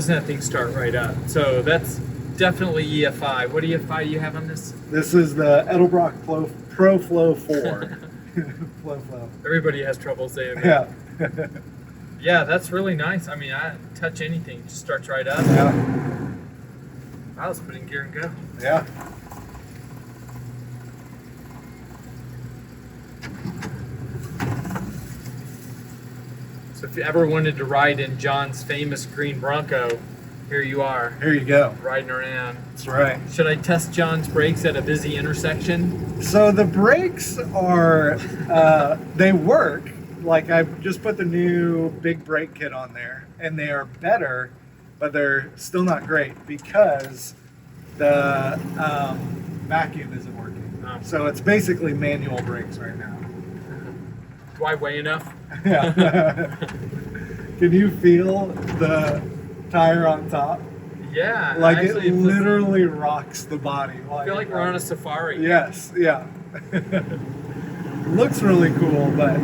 Listen to that thing start right up. So that's definitely EFI. What EFI do you have on this? This is the Edelbrock Pro Flow 4. Flow. Everybody has trouble saying that. Yeah. Yeah, that's really nice. I mean, I touch anything, it just starts right up. Yeah. I was putting gear and go. Yeah. So if you ever wanted to ride in Jon's famous green Bronco, here you are. Here you go. Riding around. That's right. Should I test Jon's brakes at a busy intersection? So the brakes are, they work. Like I just put the new big brake kit on there, and they are better, but they're still not great because the vacuum isn't working. Oh. So it's basically manual brakes right now. Do I weigh enough? Yeah. Can you feel the tire on top? Yeah. Like actually, it literally rocks the body. I feel like we're on a safari. Yes, yeah. Looks really cool, but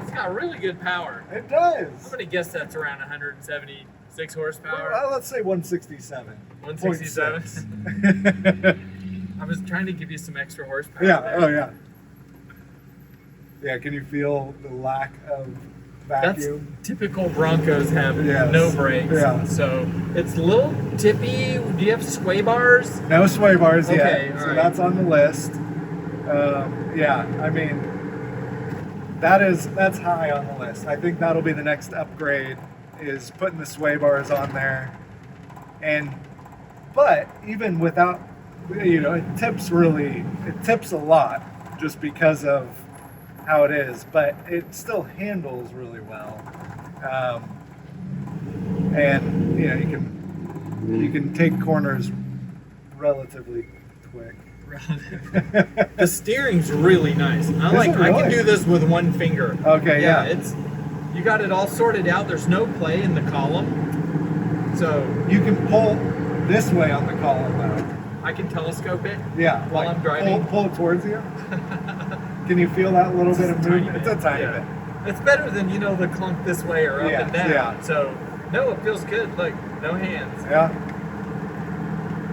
It's got really good power. it does. I'm going to guess that's around 176 horsepower. Well, let's say 167. 167? I was trying to give you some extra horsepower. Yeah, there. oh yeah. Yeah, can you feel the lack of vacuum? That's typical Broncos have Yes. no brakes. Yeah. So it's a little tippy. Do you have sway bars? No sway bars Okay, yet, all so right. that's on the list. Yeah, I mean, that's high on the list. I think that'll be the next upgrade, is putting the sway bars on there. But even without, it tips a lot just because of how it is, but it still handles really well. And you can take corners relatively quick. The steering's really nice. I Is it can really? do this with one finger. Okay, yeah. You got it all sorted out. There's no play in the column. So You can pull this way on the column though. I can telescope it. Yeah, While I'm driving? Pull it towards you. Can you feel that little bit of Just a tiny movement? bit. It's a tiny Yeah. bit. It's better than, the clunk this way or up Yeah, and down. yeah. So, no, it feels good. Look, no hands. Yeah.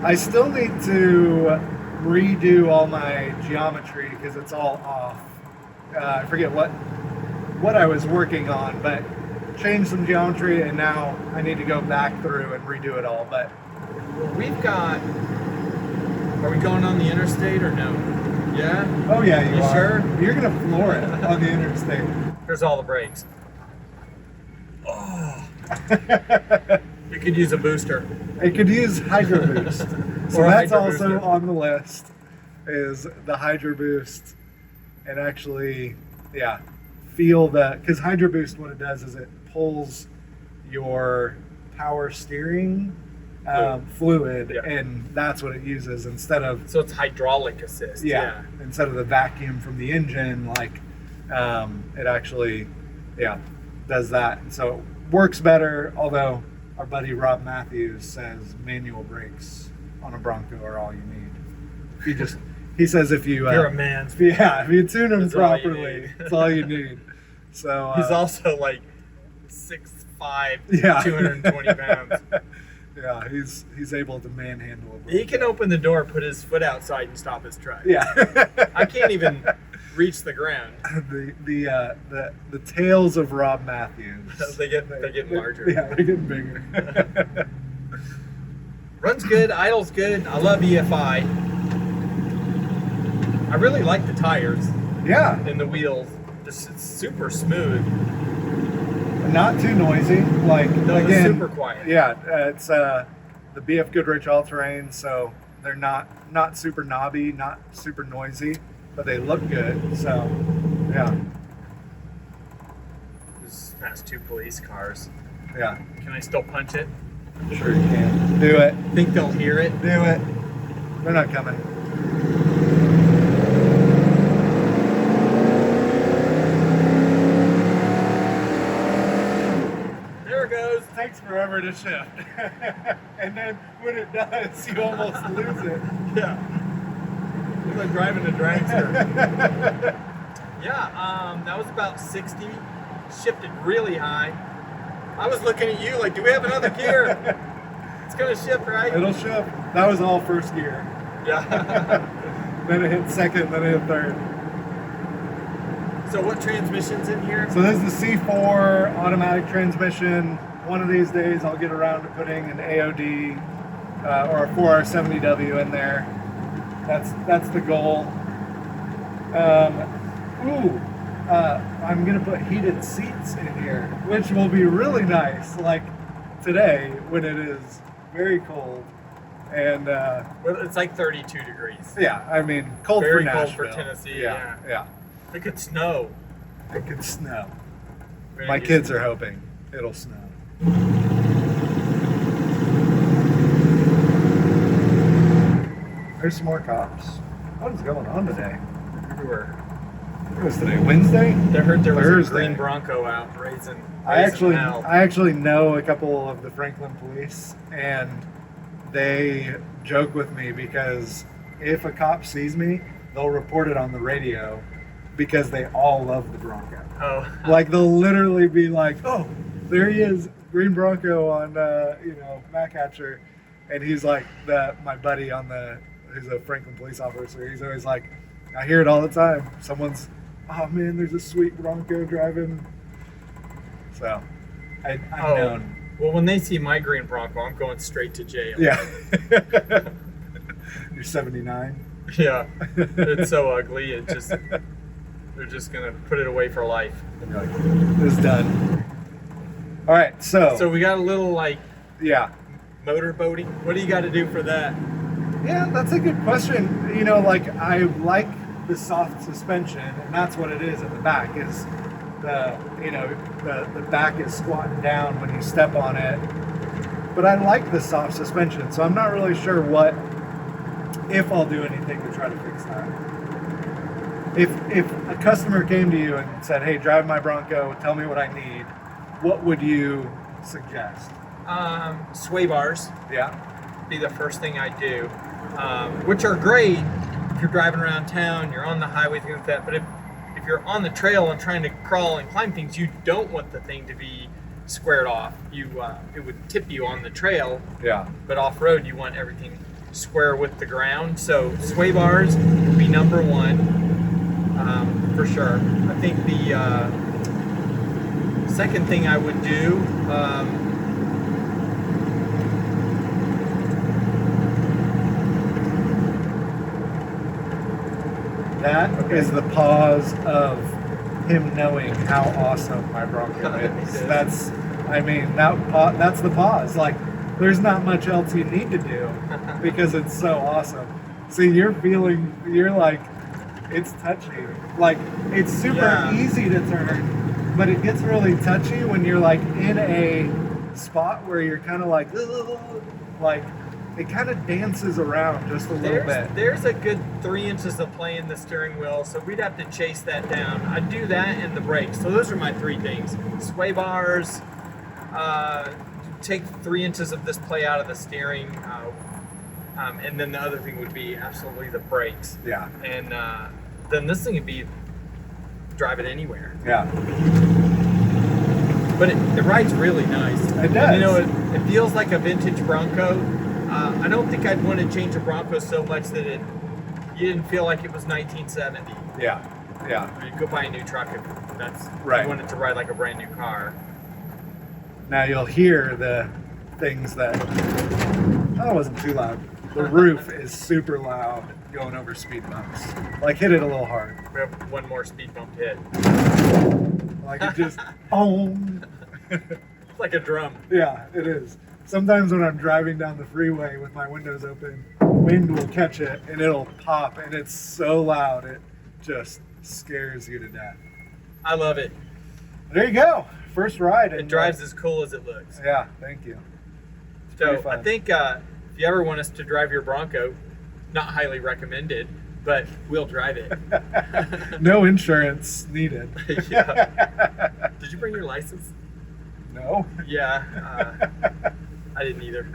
I still need to redo all my geometry because it's all off. I forget what I was working on, but changed some geometry, and now I need to go back through and redo it all. But We've got... Are we going on the interstate or no? Yeah? oh yeah, you are. sure? You're gonna floor it on the interstate. Here's all the brakes. Oh. You could use a booster. It could use Hydro Boost. So Or a that's Hydro also Booster. on the list, is the Hydro Boost, and actually, feel that, because Hydro Boost, what it does is it pulls your power steering fluid, Yeah. and that's what it uses instead of, So it's hydraulic assist. instead of the vacuum from the engine, it actually, does that. And so it works better, although our buddy Rob Matthews says manual brakes on a Bronco are all you need. He says if you You're a man. if you tune them That's all you properly, need. it's all you need. So He's also like 6'5", Yeah. 220 pounds. yeah, he's able to manhandle a He can open the door, put his foot outside, and stop his truck. Yeah. I can't even reach the ground. the tales of Rob Matthews. They're getting larger. Yeah, they're getting bigger. Runs good, idles good. I love EFI. I really like the tires Yeah, and the wheels. Just it's super smooth. not too noisy. Like No, it's again, super quiet. Yeah, it's the BF Goodrich all terrain, so they're not super knobby, not super noisy, but they look good. So yeah, Just past 2 police cars. yeah, Can I still punch it? sure you can do it. Think they'll hear it? Do it. They're not coming. There it goes. It takes forever to shift. And then when it does, you almost lose it. Yeah. It's like driving a dragster. Yeah, that was about 60. Shifted really high. I was looking at you like, do we have another gear? It's gonna ship, right? It'll ship. That was all first gear. Yeah. Then it hit second, then it hit third. So what transmission's in here? So this is the C4 automatic transmission. One of these days I'll get around to putting an AOD or a 4R70W in there. That's the goal. I'm gonna put heated seats in here, which will be really nice, like today when it is very cold. And Well, it's like 32 degrees. yeah, I mean cold Very for cold Nashville. for Tennessee. Yeah, yeah. It could snow. It could snow. We're My gonna kids use- are hoping it'll snow. There's some more cops. What is going on today? everywhere. What was today? Wednesday? I heard there was a Thursday. green Bronco out raising I hell. actually know a couple of the Franklin police, and they joke with me because if a cop sees me, they'll report it on the radio because they all love the Bronco. Oh. Like they'll literally be like, "Oh, there he is, green Bronco on Mac Hatcher," and he's like my buddy who's a Franklin police officer. He's always like, I hear it all the time. Someone's, oh man, there's a sweet Bronco driving. So, I'm known. Well, when they see my green Bronco, I'm going straight to jail. Yeah. You're 79. Yeah. It's so ugly. They're just gonna put it away for life. And you're like, it's done. All right, So we got a little like yeah. motor boating. What do you got to do for that? Yeah, that's a good question. You know, like I like the soft suspension, and that's what it is at the back. Is the back is squatting down when you step on it. But I like the soft suspension, so I'm not really sure if I'll do anything to try to fix that. If a customer came to you and said, "Hey, drive my Bronco, tell me what I need," what would you suggest? Sway bars. Yeah. Be the first thing I do, which are great if you're driving around town, you're on the highway, things like that. But if you're on the trail and trying to crawl and climb things, you don't want the thing to be squared off. It would tip you on the trail. Yeah. But off road, you want everything square with the ground. So sway bars would be number one, for sure. I think the second thing I would do. That is the pause of him knowing how awesome my Bronco is. That's the pause. Like, there's not much else you need to do because it's so awesome. See, you're like, it's touchy. Like, it's super easy to turn, but it gets really touchy when you're like in a spot where you're kind of like, like, it kind of dances around just a little bit. There's a good 3 inches of play in the steering wheel, so we'd have to chase that down. I'd do that and the brakes. So those are my three things. Sway bars, take 3 inches of this play out of the steering, and then the other thing would be absolutely the brakes. Yeah. And then this thing would be drive it anywhere. Yeah. But it rides really nice. It does. You know, it feels like a vintage Bronco. I don't think I'd want to change a Bronco so much that you didn't feel like it was 1970. Yeah. Yeah. You go buy a new truck if that's Right. you want it to ride like a brand new car. Now you'll hear the things that wasn't too loud. The roof is super loud going over speed bumps. Like, hit it a little hard. We have one more speed bump to hit. Like, it just boom. It's like a drum. Yeah, it is. Sometimes when I'm driving down the freeway with my windows open, wind will catch it and it'll pop, and it's so loud it just scares you to death. I love it. There you go. First ride. It drives as cool as it looks. Yeah, thank you. It's So pretty fun. I think if you ever want us to drive your Bronco, not highly recommended, but we'll drive it. No insurance needed. Yeah. Did you bring your license? No. Yeah. I didn't either.